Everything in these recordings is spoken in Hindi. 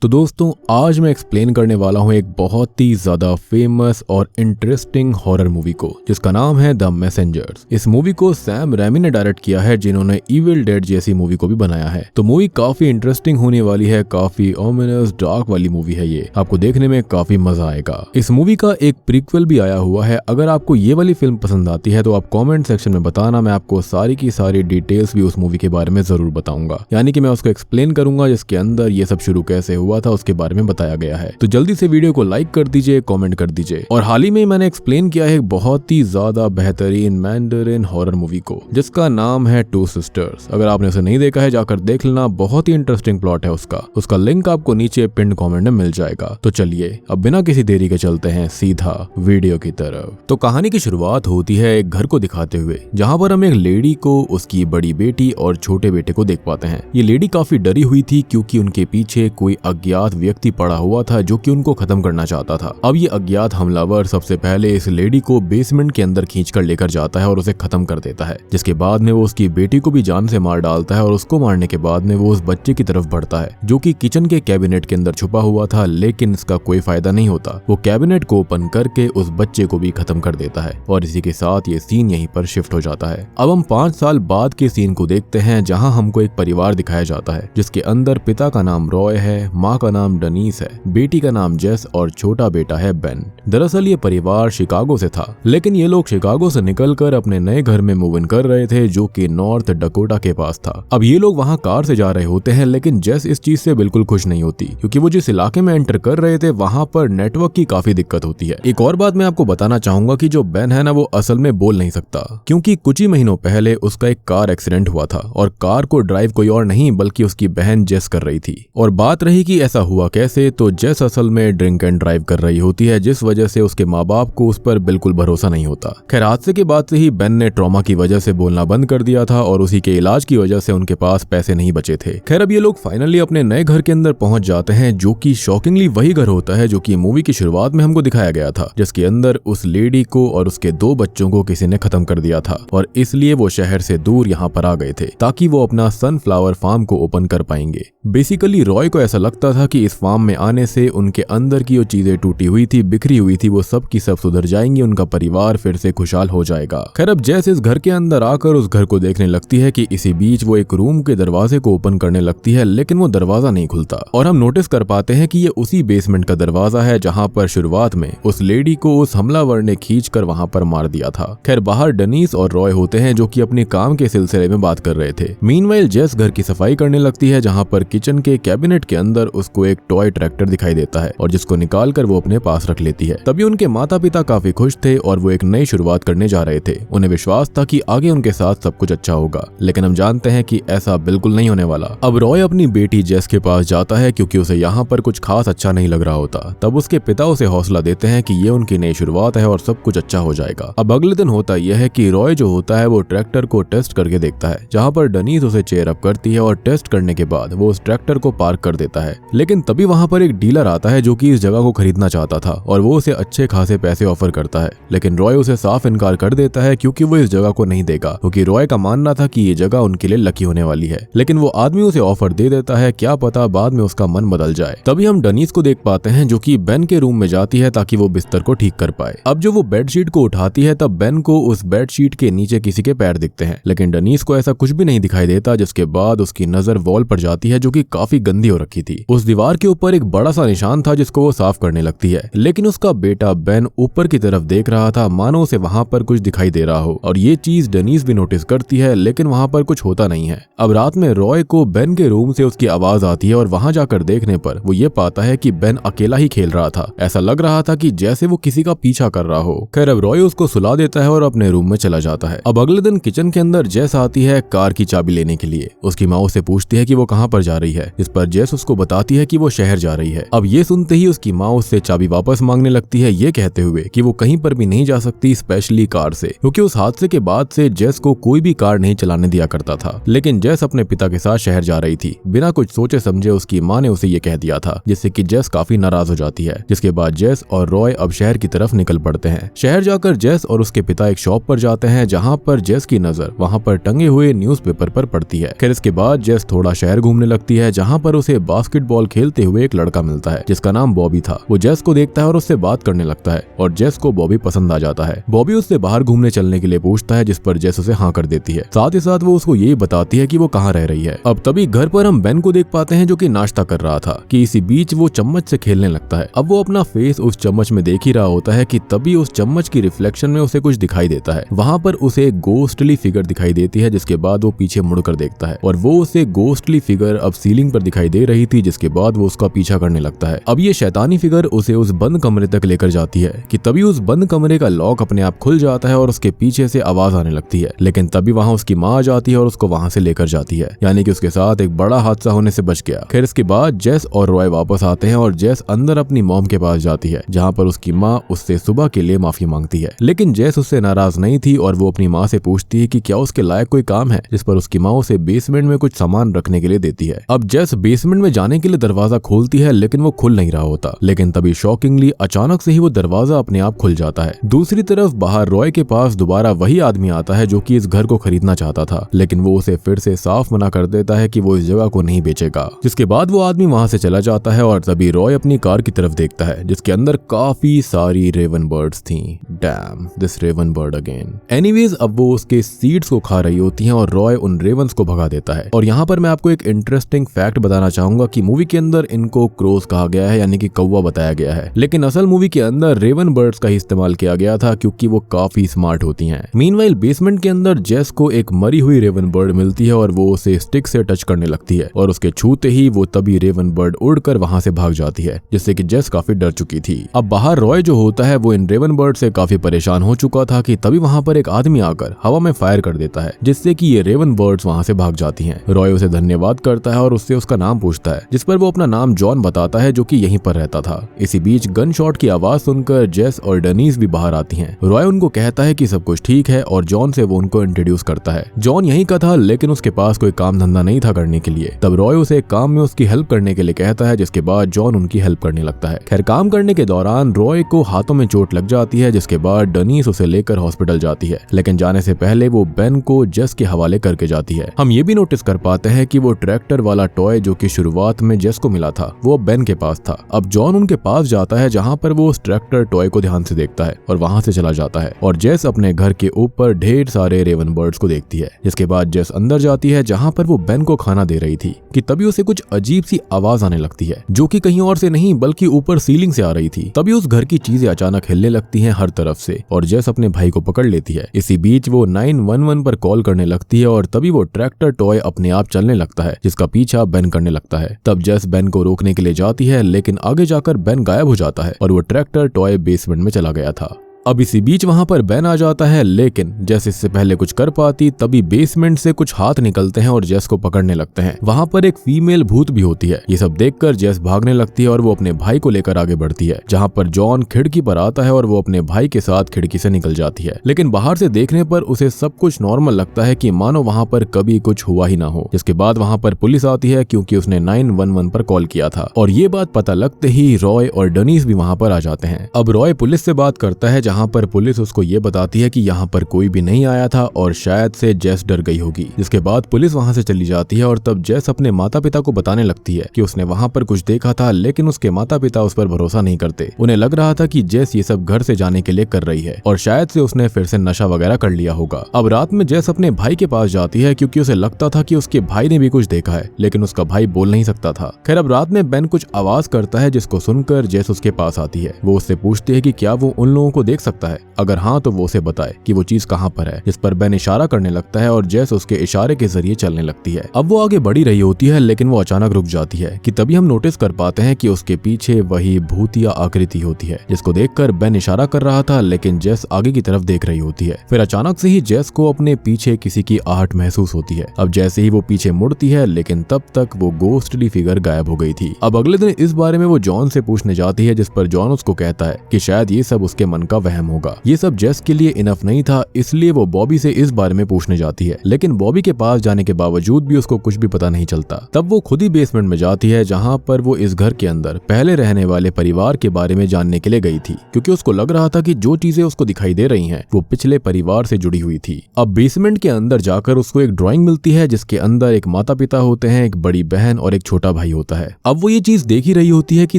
तो दोस्तों आज मैं एक्सप्लेन करने वाला हूँ एक बहुत ही ज्यादा फेमस और इंटरेस्टिंग हॉरर मूवी को जिसका नाम है द मैसेंजर्स। इस मूवी को सैम रेमी ने डायरेक्ट किया है जिन्होंने इविल डेड जैसी मूवी को भी बनाया है। तो मूवी काफी इंटरेस्टिंग होने वाली है, काफी ओमिनस डार्क वाली मूवी है ये, आपको देखने में काफी मजा आएगा। इस मूवी का एक प्रीक्वल भी आया हुआ है। अगर आपको ये वाली फिल्म पसंद आती है तो आप कॉमेंट सेक्शन में बताना, मैं आपको सारी की सारी डिटेल्स भी उस मूवी के बारे में जरूर बताऊंगा, यानी कि मैं उसको एक्सप्लेन करूंगा जिसके अंदर ये सब शुरू कैसे हुआ था उसके बारे में बताया गया है। तो जल्दी से वीडियो को लाइक कर दीजिए, कमेंट कर दीजिए। और हाल ही में मैंने एक्सप्लेन किया है एक बहुत ही ज्यादा बेहतरीन मैंडरिन हॉरर मूवी को जिसका नाम है टू सिस्टर्स। अगर आपने उसे नहीं देखा है जाकर देख लेना, बहुत ही इंटरेस्टिंग प्लॉट है उसका लिंक आपको नीचे पिन कमेंट में मिल जाएगा। तो चलिए अब बिना किसी देरी के चलते हैं सीधा वीडियो की तरफ। तो कहानी की शुरुआत होती है एक घर को दिखाते हुए जहाँ पर हम एक लेडी को, उसकी बड़ी बेटी और छोटे बेटे को देख पाते हैं। ये लेडी काफी डरी हुई थी क्योंकि उनके पीछे कोई अज्ञात व्यक्ति पड़ा हुआ था जो कि उनको खत्म करना चाहता था। अब ये अज्ञात हमलावर सबसे पहले इस लेडी को बेसमेंट के अंदर खींचकर लेकर जाता है और उसे खत्म कर देता है, जिसके बाद में वो उसकी बेटी को भी जान से मार डालता है। और उसको मारने के बाद में वो उस बच्चे की तरफ बढ़ता है जो कि किचन के कैबिनेट के अंदर छुपा हुआ था, लेकिन इसका कोई फायदा नहीं होता। वो कैबिनेट को ओपन करके उस बच्चे को भी खत्म कर देता है और इसी के साथ ये सीन यहीं पर शिफ्ट हो जाता है। अब हम 5 साल बाद के सीन को देखते हैं जहाँ हमको एक परिवार दिखाया जाता है जिसके अंदर पिता का नाम रॉय है, माँ का नाम डनीस है, बेटी का नाम जेस और छोटा बेटा है बेन। दरअसल ये परिवार शिकागो से था, लेकिन ये लोग शिकागो से निकलकर अपने नए घर में मूव इन कर रहे थे जो कि नॉर्थ डकोटा के पास था। अब ये लोग वहाँ कार से जा रहे होते हैं, लेकिन जेस इस चीज से बिल्कुल खुश नहीं होती क्योंकि वो जिस इलाके में एंटर कर रहे थे वहाँ पर नेटवर्क की काफी दिक्कत होती है। एक और बात मैं आपको बताना चाहूंगा कि जो बेन है ना, वो असल में बोल नहीं सकता क्योंकि कुछ ही महीनों पहले उसका एक कार एक्सीडेंट हुआ था और कार को ड्राइव कोई और नहीं बल्कि उसकी बहन जेस कर रही थी। और बात रही कि ऐसा हुआ कैसे, तो जेस असल में ड्रिंक एंड ड्राइव कर रही होती है जिस वजह से उसके माँ बाप को उस पर बिल्कुल भरोसा नहीं होता। खैर हादसे के बाद से ही बेन ने ट्रॉमा की वजह से बोलना बंद कर दिया था और उसी के इलाज की वजह से उनके पास पैसे नहीं बचे थे। खैर अब ये लोग फाइनली अपने नए घर के अंदर पहुंच जाते हैं जो कि शॉकिंगली वही घर होता है जो कि मूवी की शुरुआत में हमको दिखाया गया था, जिसके अंदर उस लेडी को और उसके 2 बच्चों को किसी ने खत्म कर दिया था और इसलिए वो शहर से दूर यहाँ पर आ गए थे ताकि वो अपना सनफ्लावर फार्म को ओपन कर पाएंगे। बेसिकली रॉय को ऐसा लगता था कि इस फार्म में आने से उनके अंदर की जो चीजें टूटी हुई थी, बिखरी हुई थी, वो सब की सब सुधर जाएंगी, उनका परिवार फिर से खुशहाल हो जाएगा। खैर अब जैसे इस घर के अंदर आकर उस घर को देखने लगती है कि इसी बीच वो एक रूम के दरवाजे को ओपन करने लगती है, लेकिन वो दरवाजा नहीं खुलता और हम नोटिस कर पाते हैं कि ये उसी बेसमेंट का दरवाजा है जहाँ पर शुरुआत में उस लेडी को उस हमलावर ने खींचकर वहाँ पर मार दिया था। खैर बाहर डनीस और रॉय होते हैं जो कि अपने काम के सिलसिले में बात कर रहे थे। मीनवाइल जेस घर की सफाई करने लगती है जहाँ पर किचन के कैबिनेट के अंदर उसको एक टॉय ट्रैक्टर दिखाई देता है और जिसको निकाल कर वो अपने पास रख लेती है। तभी उनके माता पिता काफी खुश थे और वो एक नई शुरुआत करने जा रहे थे। उन्हें विश्वास था कि आगे उनके साथ सब कुछ अच्छा होगा, लेकिन हम जानते हैं कि ऐसा बिल्कुल नहीं होने वाला। अब रॉय अपनी बेटी जेस के पास जाता है क्योंकि उसे यहाँ पर कुछ खास अच्छा नहीं लग रहा होता। तब उसके पिता उसे हौसला देते हैं कि ये उनकी नई शुरुआत है और सब कुछ अच्छा हो जाएगा। अब अगले दिन होता यह है कि रॉय जो होता है वो ट्रैक्टर को टेस्ट करके देखता है, जहाँ पर डनीस उसे चेयर अप करती है और टेस्ट करने के बाद वो उस ट्रैक्टर को पार्क कर देता है। लेकिन तभी वहाँ पर एक डीलर आता है जो कि इस जगह को खरीदना चाहता था और वो उसे अच्छे खासे पैसे ऑफर करता है, लेकिन रॉय उसे साफ इनकार कर देता है क्योंकि वो इस जगह को नहीं देगा, क्योंकि रॉय का मानना था कि ये जगह उनके लिए लकी होने वाली है। लेकिन वो आदमी उसे ऑफर दे देता है, क्या पता बाद में उसका मन बदल जाए। तभी हम डनीस को देख पाते हैं जो कि बेन के रूम में जाती है ताकि वो बिस्तर को ठीक कर पाए। अब जो वो बेडशीट को उठाती है तब बेन को उस बेडशीट के नीचे किसी के पैर दिखते हैं, लेकिन डनीस को ऐसा कुछ भी नहीं दिखाई देता। जिसके बाद उसकी नजर वॉल पर जाती है जो कि काफी गंदी हो रखी थी। उस दीवार के ऊपर एक बड़ा सा निशान था जिसको वो साफ करने लगती है, लेकिन उसका बेटा बेन ऊपर की तरफ देख रहा था मानो उसे वहाँ पर कुछ दिखाई दे रहा हो और ये चीज डनीस भी नोटिस करती है, लेकिन वहाँ पर कुछ होता नहीं है। अब रात में रॉय को बेन के रूम से उसकी आवाज आती है और वहाँ जाकर देखने पर वो ये पाता है कि बेन अकेला ही खेल रहा था। ऐसा लग रहा था कि जैसे वो किसी का पीछा कर रहा हो। खैर अब रॉय उसको सुला देता है और अपने रूम में चला जाता है। अब अगले दिन किचन के अंदर जेस आती है कार की चाबी लेने के लिए। उसकी माँ उससे पूछती है कि वो कहाँ पर जा रही है, जिस पर जेस उसको बताती है कि वो शहर जा रही है। अब ये सुनते ही उसकी माँ उससे चाबी वापस मांगने लगती है, ये कहते हुए कि वो कहीं पर भी नहीं जा सकती, स्पेशली कार से, क्योंकि उस हादसे के बाद से जेस को कोई भी कार नहीं चलाने दिया करता था। लेकिन जेस अपने पिता के साथ शहर जा रही थी। बिना कुछ सोचे समझे उसकी माँ ने उसे ये कह दिया था, जिससे कि जेस काफी नाराज हो जाती है। जिसके बाद जेस और रॉय अब शहर की तरफ निकल पड़ते हैं। शहर जाकर जेस और उसके पिता एक शॉप पर जाते हैं जहाँ पर जेस की नजर वहाँ पर टंगे हुए न्यूज़पेपर पर पड़ती है। खैर इसके बाद जेस थोड़ा शहर घूमने लगती है जहाँ पर उसे बास्केटबॉल बास्केटबॉल खेलते हुए एक लड़का मिलता है जिसका नाम बॉबी था। वो जेस को देखता है और उससे बात करने लगता है और जेस को बॉबी पसंद आ जाता है। बॉबी उससे बाहर घूमने चलने के लिए पूछता है जिस पर जेस उसे हाँ कर देती है। साथ ही साथ वो उसको ये बताती है कि वो कहाँ रह रही है। अब तभी घर पर हम बेन को देख पाते हैं जो कि नाश्ता कर रहा था कि इसी बीच वो चम्मच से खेलने लगता है। अब वो अपना फेस उस चम्मच में देख ही रहा होता है कि तभी उस चम्मच की रिफ्लेक्शन में उसे कुछ दिखाई देता है। वहां पर उसे एक गोस्टली फिगर दिखाई देती है जिसके बाद वो पीछे मुड़कर देखता है और वो उसे गोस्टली फिगर अब सीलिंग पर दिखाई दे रही थी जिसके बाद वो उसका पीछा करने लगता है। अब ये शैतानी फिगर उसे उस बंद कमरे तक लेकर जाती है कि तभी उस बंद कमरे का लॉक अपने आप खुल जाता है और उसके पीछे से आवाज आने लगती है। लेकिन तभी वहां उसकी माँ आ जाती है और उसको वहां से लेकर जाती है, यानी कि उसके साथ एक बड़ा हादसा होने से बच गया। खैर इसके बाद जेस और रॉय वापस आते हैं और जेस अंदर अपनी मॉम के पास जाती है जहाँ पर उसकी माँ उससे सुबह के लिए माफी मांगती है। लेकिन जेस उससे नाराज नहीं थी और वो अपनी माँ से पूछती है कि क्या उसके लायक कोई काम है, जिस पर उसकी माँ उसे बेसमेंट में कुछ सामान रखने के लिए देती है। अब जेस बेसमेंट में जाने के लिए दरवाजा खोलती है लेकिन वो खुल नहीं रहा होता। लेकिन तभी शॉकिंगली अचानक से ही वो दरवाजा अपने आप खुल जाता है। दूसरी तरफ बाहर रॉय के पास दोबारा वही आदमी आता है जो कि इस घर को खरीदना चाहता था, लेकिन वो उसे फिर से साफ मना कर देता है कि वो इस जगह को नहीं बेचेगा। जिसके बाद वो आदमी वहां से चला जाता है और तभी रॉय अपनी कार की तरफ देखता है जिसके अंदर काफी सारी रेवन बर्ड्स थी। Damn, this raven bird again. Anyways अब वो उसके सीड्स को खा रही होती हैं और रॉय उन रेवंस को भगा देता है। और यहाँ पर मैं आपको एक इंटरेस्टिंग फैक्ट बताना चाहूंगा कि मूवी के अंदर इनको क्रोस कहा गया है, यानी कि कौवा बताया गया है, लेकिन असल मूवी के अंदर रेवन बर्ड्स का ही इस्तेमाल किया गया था क्योंकि वो काफी स्मार्ट होती हैं। मीनवाइल बेसमेंट के अंदर जेस को एक मरी हुई रेवन बर्ड मिलती है और वो उसे स्टिक से टच करने लगती है और उसके छूते ही वो तभी रेवन बर्ड उड़कर वहां से भाग जाती है, जिससे कि जेस काफी डर चुकी थी। अब बाहर रॉय जो होता है वो इन रेवन बर्ड से काफी परेशान हो चुका था कि तभी वहां पर एक आदमी आकर हवा में फायर कर देता है जिससे कि ये रेवन बर्ड्स वहां से भाग जाती हैं। रॉय उसे धन्यवाद करता है और उससे उसका नाम पूछता है, जिस पर वो अपना नाम जॉन बताता है जो कि यहीं पर रहता था। इसी बीच गन शॉट की आवाज सुनकर जेस और डेनीज भी बाहर आती हैं। रॉय उनको कहता है कि सब कुछ ठीक है और जॉन से वो उनको इंट्रोड्यूस करता है। जॉन यहीं का था लेकिन उसके पास कोई काम धंधा नहीं था करने के लिए। तब रॉय उसे एक काम में उसकी हेल्प करने के लिए कहता है जिसके बाद जॉन उनकी हेल्प करने लगता है। खैर काम करने के दौरान रॉय को हाथों में चोट लग जाती है जिसके बाद डेनीज उसे लेकर हॉस्पिटल जाती है, लेकिन जाने से पहले वो बेन को जेस के हवाले करके जाती है। हम ये भी नोटिस कर पाते हैं कि वो ट्रैक्टर वाला टॉय जो कि शुरुआत में जेस को मिला था वो बेन के पास था। अब जॉन उनके पास जाता है जहाँ पर वो उस ट्रैक्टर टॉय को ध्यान से देखता है और वहां से चला जाता है और जेस अपने घर के ऊपर ढेर सारे रेवन बर्ड्स को देखती है। जिसके बाद जेस अंदर जाती है जहाँ पर वो बेन को खाना दे रही थी कि तभी उसे कुछ अजीब सी आवाज आने लगती है जो कि कहीं और से नहीं बल्कि ऊपर सीलिंग से आ रही थी। तभी उस घर की चीजें अचानक हिलने लगती हैं हर तरफ से और जेस अपने भाई को पकड़ लेती है। इसी बीच वो 911 पर कॉल करने लगती है और तभी वो ट्रैक्टर टॉय अपने आप चलने लगता है जिसका पीछा बेन करने लगता है। तब जेस बेन को रोकने के लिए जाती है लेकिन आगे जाकर बेन गायब हो जाता है और वो ट्रैक्टर टॉय बेसमेंट में चला गया था। अब इसी बीच वहां पर बेन आ जाता है लेकिन जेस इससे पहले कुछ कर पाती तभी बेसमेंट से कुछ हाथ निकलते हैं और जेस को पकड़ने लगते हैं। वहां पर एक फीमेल भूत भी होती है। ये सब देखकर जेस भागने लगती है और वो अपने भाई को लेकर आगे बढ़ती है जहां पर जॉन खिड़की पर आता है और वो अपने भाई के साथ खिड़की से निकल जाती है। लेकिन बाहर से देखने पर उसे सब कुछ नॉर्मल लगता है कि मानो वहां पर कभी कुछ हुआ ही ना हो। जिसके बाद वहां पर पुलिस आती है क्योंकि उसने 911 पर कॉल किया था और ये बात पता लगते ही रॉय और डेनीज भी वहां पर आ जाते हैं। अब रॉय पुलिस से बात करता है जहां पर पुलिस उसको ये बताती है कि यहाँ पर कोई भी नहीं आया था और शायद से जेस डर गई होगी। जिसके बाद पुलिस वहां से चली जाती है और तब जेस अपने माता पिता को बताने लगती है कि उसने वहां पर कुछ देखा था लेकिन उसके माता पिता उस पर भरोसा नहीं करते। उन्हें लग रहा था कि जेस ये सब घर से जाने के लिए कर रही है और शायद से उसने फिर से नशा वगैरह कर लिया होगा। अब रात में जेस अपने भाई के पास जाती है क्योंकि उसे लगता था कि उसके भाई ने भी कुछ देखा है लेकिन उसका भाई बोल नहीं सकता था। खैर अब रात में बेन कुछ आवाज करता है जिसको सुनकर जेस उसके पास आती है। वो उससे पूछती है कि क्या वो उन लोगों को देख सकता है, अगर हाँ तो वो उसे बताए कि वो चीज कहाँ पर है। जिस पर बेन इशारा करने लगता है और जेस उसके इशारे के जरिए चलने लगती है। अब वो आगे बढ़ी रही होती है लेकिन वो अचानक रुक जाती है कि तभी हम नोटिस कर पाते हैं कि उसके पीछे वही भूतिया आकृति होती है जिसको देखकर बेन इशारा कर रहा था लेकिन जेस आगे की तरफ देख रही होती है। फिर अचानक से ही जेस को अपने पीछे किसी की आहट महसूस होती है। अब जैसे ही वो पीछे मुड़ती है लेकिन तब तक वो गोस्टली फिगर गायब हो गई थी। अब अगले दिन इस बारे में वो जॉन से पूछने जाती है जिस पर जॉन उसको कहता है कि शायद ये सब उसके मन का वहम होगा। ये सब जेस के लिए इनफ नहीं था, इसलिए वो बॉबी से इस बारे में पूछने जाती है, लेकिन बॉबी के पास जाने के बावजूद भी उसको कुछ भी पता नहीं चलता। तब वो खुद ही बेसमेंट में जाती है, जहाँ पर वो इस घर के अंदर पहले रहने वाले परिवार के बारे में जानने के लिए गई थी, क्योंकि उसको लग रहा था कि जो चीजें उसको दिखाई दे रही हैं वो पिछले परिवार से जुड़ी हुई थी। अब बेसमेंट के अंदर जाकर उसको एक ड्राइंग मिलती है, जिसके अंदर एक माता पिता होते हैं, एक बड़ी बहन और एक छोटा भाई होता है। अब वो ये चीज देख ही रही होती है कि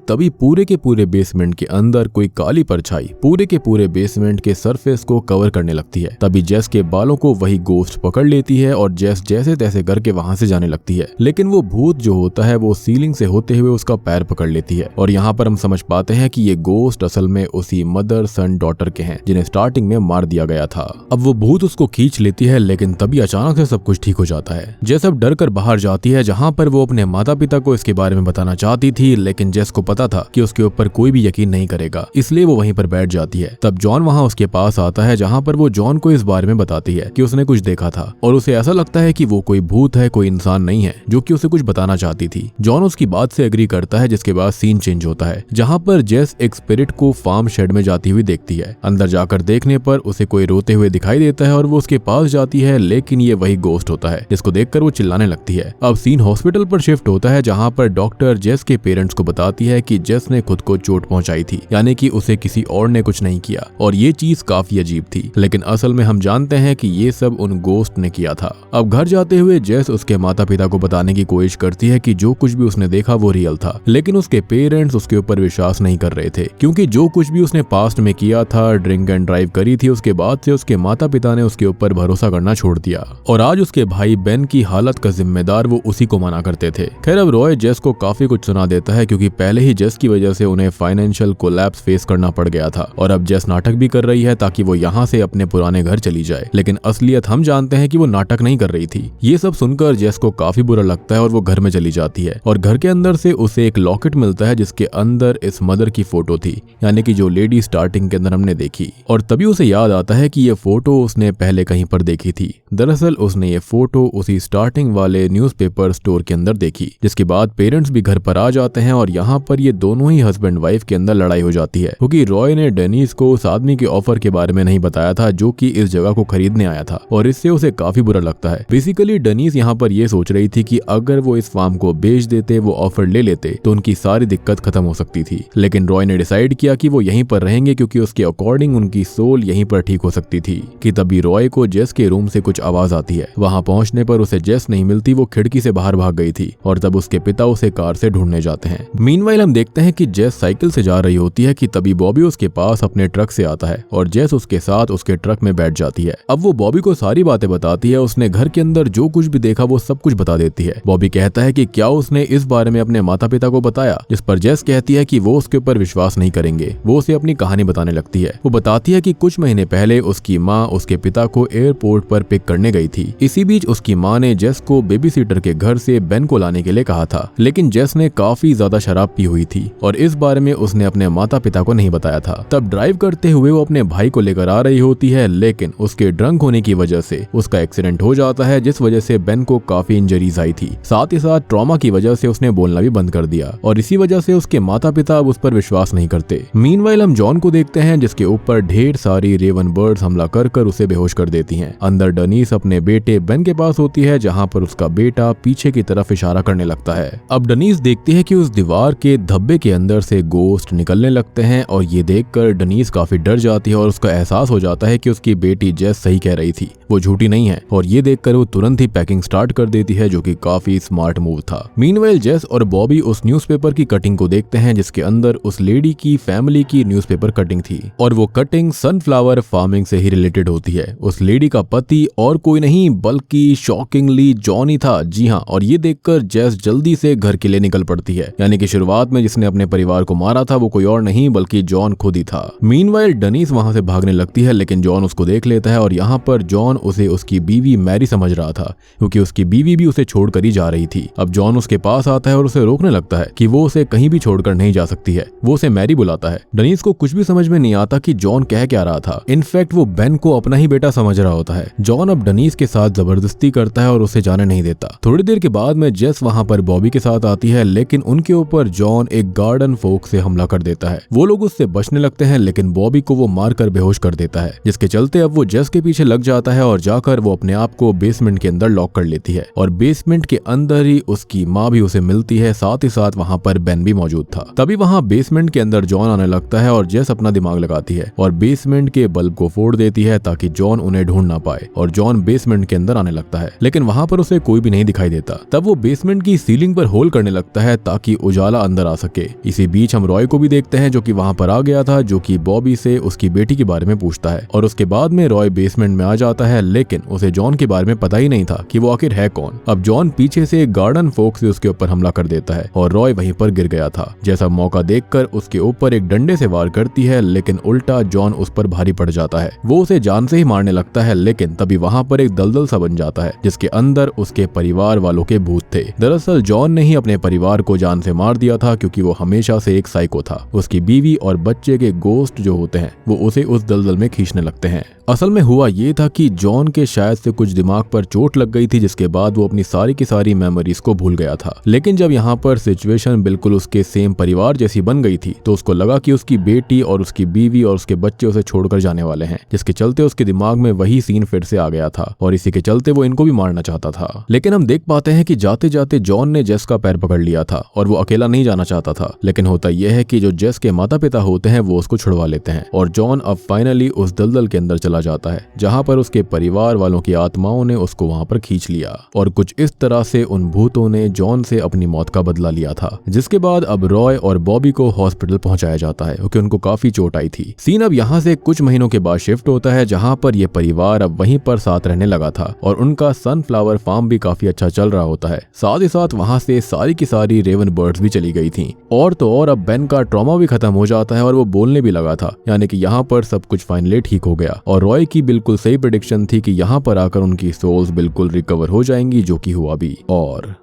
तभी पूरे के पूरे बेसमेंट के अंदर कोई काली परछाई पूरे के पूरे बेसमेंट के सरफेस को कवर करने लगती है। तभी जेस के बालों को वही गोश्त पकड़ लेती है और जेस जैसे तैसे करके वहां से जाने लगती है, लेकिन वो भूत जो होता है वो सीलिंग से होते हुए उसका पैर पकड़ लेती है। और यहाँ पर हम समझ पाते हैं कि ये गोश्त असल में उसी मदर सन डॉटर के हैं जिन्हें स्टार्टिंग में मार दिया गया था। अब वो भूत उसको खींच लेती है, लेकिन तभी अचानक से सब कुछ ठीक हो जाता है। जेस अब डर कर बाहर जाती है, जहाँ पर वो अपने माता पिता को इसके बारे में बताना चाहती थी, लेकिन जेस को पता था कि उसके ऊपर कोई भी यकीन नहीं करेगा, इसलिए वो वहीं पर बैठ जाती है। तब जॉन वहाँ उसके पास आता है, जहाँ पर वो जॉन को इस बारे में बताती है कि उसने कुछ देखा था और उसे ऐसा लगता है कि वो कोई भूत है, कोई इंसान नहीं है जो कि उसे कुछ बताना चाहती थी। जॉन उसकी बात से एग्री करता है, जिसके बाद सीन चेंज होता है, जहाँ पर जेस एक स्पिरिट को फार्म शेड में जाती हुई देखती है। अंदर जाकर देखने पर उसे कोई रोते हुए दिखाई देता है और वो उसके पास जाती है, लेकिन ये वही गोश्त होता है, जिसको देखकर वो चिल्लाने लगती है। अब सीन हॉस्पिटल पर शिफ्ट होता है, जहाँ पर डॉक्टर जेस के पेरेंट्स को बताती है कि जेस ने खुद को चोट पहुंचाई थी, यानी कि उसे किसी और ने कुछ नहीं किया, और ये चीज काफी अजीब थी। लेकिन असल में हम जानते हैं कि ये सब उन गोश्त ने किया था। अब घर जाते हुए जेस उसके माता पिता को बताने की कोशिश करती है कि जो कुछ भी उसने देखा वो रियल था, लेकिन उसके पेरेंट्स उसके ऊपर विश्वास नहीं कर रहे थे, क्योंकि जो कुछ भी उसने पास्ट में किया था, ड्रिंक एंड ड्राइव करी थी, उसके बाद से उसके माता पिता ने उसके ऊपर भरोसा करना छोड़ दिया और आज उसके भाई बेन की हालत का जिम्मेदार वो उसी को माना करते थे। खैर अब रॉय जेस को काफी कुछ सुना देता है, क्योंकि पहले ही जेस की वजह से उन्हें फाइनेंशियल कोलैप्स फेस करना पड़ गया था और अब जेस नाटक भी कर रही है ताकि वो यहाँ से अपने पुराने घर चली जाए, लेकिन असलियत हम जानते हैं कि वो नाटक नहीं कर रही थी। ये सब सुनकर जेस को काफी बुरा लगता है और वो घर में चली जाती है और घर के अंदर से उसे एक लॉकेट मिलता है, जिसके अंदर इस मदर की फोटो थी, यानी कि जो लेडी स्टार्टिंग के अंदर हमने देखी। और तभी उसे याद आता है कि ये फोटो उसने पहले कहीं पर देखी थी। दरअसल उसने ये फोटो उसी स्टार्टिंग वाले न्यूज़पेपर स्टोर के अंदर देखी, जिसके बाद पेरेंट्स भी घर पर आ जाते हैं और यहाँ पर ये दोनों ही हस्बैंड वाइफ के अंदर लड़ाई हो जाती है, क्योंकि रॉय ने डेनिस को उस आदमी के ऑफर के बारे में नहीं बताया था जो कि इस जगह को खरीदने आया था, और इससे उसे काफी बुरा लगता है। बेसिकली डेनिस यहाँ पर ये सोच रही थी कि अगर वो इस फार्म को बेच देते, वो ऑफर ले लेते, तो उनकी सारी दिक्कत खत्म हो सकती थी। लेकिन रॉय ने डिसाइड किया कि वो यहीं पर रहेंगे, क्योंकि उसके अकॉर्डिंग उनकी सोल यहीं पर ठीक हो सकती थी। कि तभी रॉय को जेस के रूम से कुछ आवाज आती है। वहां पहुंचने पर उसे जेस नहीं मिलती, वो खिड़की से बाहर भाग गई थी और तब उसके पिता उसे कार से ढूंढने जाते हैं। मीनवाइल हम देखते हैं कि जेस साइकिल से जा रही होती है कि तभी बॉबी उसके पास अपने ट्रक से आता है और जेस उसके साथ उसके ट्रक में बैठ जाती है। अब वो बॉबी को सारी बातें बताती है, उसने घर के अंदर जो कुछ भी देखा वो सब कुछ बता देती है। बॉबी कहता है कि क्या उसने इस बारे में अपने माता पिता को बताया, जिस पर जेस कहती है कि वो उसके ऊपर विश्वास नहीं करेंगे। वो उसे अपनी कहानी बताने लगती है। वो बताती है कि कुछ महीने पहले उसकी माँ उसके पिता को एयरपोर्ट पर पिक करने गई थी। इसी बीच उसकी माँ ने जेस को बेबी सीटर के घर से बेन को लाने के लिए कहा था, लेकिन जेस ने काफी ज्यादा शराब पी हुई थी और इस बारे में उसने अपने माता पिता को नहीं बताया था। तब ड्राइव करते हुए वो अपने भाई को लेकर आ रही होती है, लेकिन उसके ड्रंक होने की वजह से उसका एक्सीडेंट हो जाता है, जिस वजह से बेन को काफी इंजरीज आई थी। साथ ही साथ ट्रॉमा की वजह से उसने बोलना भी बंद कर दिया और इसी वजह से उसके माता पिता अब उस पर विश्वास नहीं करते। मीनवाइल हम जॉन को देखते हैं, जिसके ऊपर ढेर सारी रेवन बर्ड्स हमला कर उसे बेहोश कर देती हैं। अंदर डेनिस अपने बेटे बेन के पास होती है, जहां पर उसका बेटा पीछे की तरफ इशारा करने लगता है। अब डेनिस देखती है कि उस दीवार के धब्बे के अंदर से गोश्त निकलने लगते हैं और ये देखकर डेनिस काफी डर जाती है और उसका एहसास हो जाता है कि उसकी बेटी जेस सही कह रही थी, वो झूठी नहीं है। और ये देखकर वो तुरंत ही पैकिंग स्टार्ट कर देती है, जो कि काफी स्मार्ट मूव था। मीनवाइल जेस और बॉबी उस न्यूज़पेपर की कटिंग को देखते हैं, जिसके अंदर उस लेडी की फैमिली की न्यूज़पेपर कटिंग थी और वो कटिंग सनफ्लावर फार्मिंग से ही रिलेटेड होती है। उस लेडी का पति और कोई नहीं बल्कि शॉकिंगली जॉन ही था। जी हाँ, और ये देखकर जेस जल्दी से घर के लिए निकल पड़ती है, यानी कि शुरुआत में जिसने अपने परिवार को मारा था वो कोई और नहीं बल्कि जॉन खुद ही था। मीनवाइल डेनिस वहां से भागने लगती है, लेकिन जॉन उसको देख लेता है और यहाँ पर जॉन उसे उसकी बीवी मैरी समझ रहा था, क्योंकि उसकी बीवी भी उसे छोड़कर ही जा रही थी। अब जॉन उसके पास आता है और उसे रोकने लगता है कि वो उसे कहीं भी छोड़कर नहीं जा सकती है। वो उसे मैरी बुलाता है। डेनिस को कुछ भी समझ में नहीं आता कि जॉन कह क्या रहा था। इनफैक्ट वो बेन को अपना ही बेटा समझ रहा होता है। जॉन अब डेनिस के साथ जबरदस्ती करता है और उसे जाने नहीं देता। थोड़ी देर के बाद में जेस वहां पर बॉबी के साथ आती है, लेकिन उनके ऊपर जॉन एक गार्डन फोक से हमला कर देता है। वो लोग उससे बचने लगते हैं, लेकिन बॉबी को वो मारकर बेहोश कर देता है, जिसके चलते अब वो जेस के पीछे लग जाता है और जाकर वो अपने आप को बेसमेंट के अंदर लॉक कर लेती है। और बेसमेंट के अंदर ही उसकी माँ भी उसे मिलती है, साथ ही साथ वहाँ पर बेन भी मौजूद था। तभी वहाँ बेसमेंट के अंदर जॉन आने लगता है और जेस अपना दिमाग लगाती है और बेसमेंट के बल्ब को फोड़ देती है ताकि जॉन उन्हें ढूंढ ना पाए। और जॉन बेसमेंट के अंदर आने लगता है, लेकिन वहाँ पर उसे कोई भी नहीं दिखाई देता। तब वो बेसमेंट की सीलिंग पर होल करने लगता है ताकि उजाला अंदर आ सके। इसी बीच हम रॉय को भी देखते हैं जो कि वहाँ पर आ गया था, जो कि बॉबी से उसकी बेटी के बारे में पूछता है। और उसके बाद में रॉय बेसमेंट में आ जाता है, लेकिन उसे जॉन के बारे में पता ही नहीं था कि वो आखिर है कौन। अब जॉन पीछे से एक गार्डन फोक से उसके ऊपर हमला कर देता है और रॉय वहीं पर गिर गया था। जैसा मौका देखकर उसके ऊपर एक डंडे से वार करती है, लेकिन उल्टा जॉन उस पर भारी पड़ जाता है। वो उसे जान से ही मारने लगता है, लेकिन तभी वहाँ पर एक दलदल सा बन जाता है जिसके अंदर उसके परिवार वालों के भूत थे। दरअसल जॉन ने ही अपने परिवार को जान से मार दिया था, क्योंकि वो हमेशा से एक साइको था। उसकी बीवी और बच्चे के गोश्त जो होते हैं वो उसे उस दलदल में खींचने लगते हैं। असल में हुआ ये था कि जॉन के शायद से कुछ दिमाग पर चोट लग गई थी, जिसके बाद वो अपनी सारी की सारी मेमोरीज को भूल गया था। लेकिन जब यहाँ पर सिचुएशन बिल्कुल उसके सेम परिवार जैसी बन गई थी, तो उसको लगा कि उसकी बेटी और उसकी बीवी और उसके बच्चे उसे छोड़कर जाने वाले हैं, जिसके चलते उसके दिमाग में वही सीन फिर से आ गया था और इसी के चलते वो इनको भी मारना चाहता था। लेकिन हम देख पाते हैं कि जाते जाते जॉन ने जेस का पैर पकड़ लिया था और वो अकेला नहीं जाना चाहता था। लेकिन होता यह है कि जो जेस के माता पिता होते हैं वो उसको छुड़वा लेते हैं और जॉन अब फाइनली उस दलदल के अंदर चला जाता है, जहां पर उसके परिवार वालों की आत्माओं ने उसको वहां पर खींच लिया। और कुछ इस तरह से उन भूतों ने जॉन से अपनी मौत का बदला लिया था, जिसके बाद अब रॉय और बॉबी को हॉस्पिटल पहुंचाया जाता है क्योंकि उनको काफी चोट आई थी। सीन अब यहाँ से कुछ महीनों के बाद शिफ्ट होता है, जहां पर यह परिवार अब वहीं पर साथ रहने लगा था और उनका सनफ्लावर फार्म भी काफी अच्छा चल रहा होता है। साथ ही साथ वहां से सारी की सारी रेवन बर्ड्स भी चली गई थी। और तो और अब बेन का ट्रॉमा भी खत्म हो जाता है और वो बोलने भी लगा था, यानी कि यहाँ पर सब कुछ फाइनली ठीक हो गया। और रॉय की बिल्कुल सही प्रेडिक्शन थी कि यहाँ पर आकर उनकी सोल्स बिल्कुल रिकवर हो जाएंगी, जो कि हुआ भी। और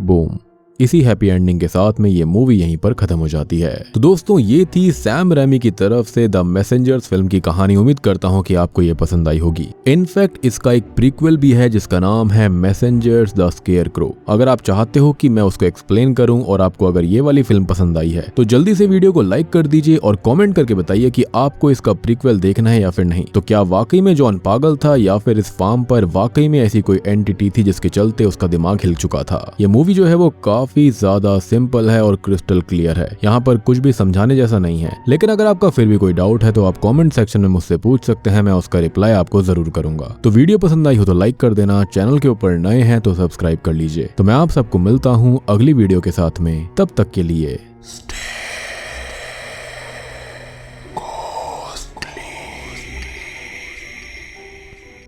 बूम, इसी हैप्पी एंडिंग के साथ में ये मूवी यहीं पर खत्म हो जाती है। तो दोस्तों ये थी सैम रैमी की तरफ से द मैसेंजर्स फिल्म की कहानी। उम्मीद करता हूँ कि आपको ये पसंद आई होगी। इनफैक्ट इसका एक प्रीक्वल भी है जिसका नाम है मैसेंजर्स द स्केयरक्रो। अगर आप चाहते हो कि मैं उसको एक्सप्लेन करूं और आपको अगर ये वाली फिल्म पसंद आई है तो जल्दी से वीडियो को लाइक कर दीजिए और कॉमेंट करके बताइए कि आपको इसका प्रीक्वल देखना है या फिर नहीं। तो क्या वाकई में जॉन पागल था या फिर इस फार्म पर वाकई में ऐसी कोई एंटिटी थी जिसके चलते उसका दिमाग हिल चुका था। ये मूवी जो है वो काफी ज्यादा सिंपल है और क्रिस्टल क्लियर है। यहाँ पर कुछ भी समझाने जैसा नहीं है। लेकिन अगर आपका फिर भी कोई डाउट है तो आप कमेंट सेक्शन में मुझसे पूछ सकते हैं, मैं उसका रिप्लाई आपको जरूर करूंगा। तो वीडियो पसंद आई हो तो लाइक कर देना, चैनल के ऊपर नए हैं तो सब्सक्राइब कर लीजिए। तो मैं आप सबको मिलता हूँ अगली वीडियो के साथ में, तब तक के लिए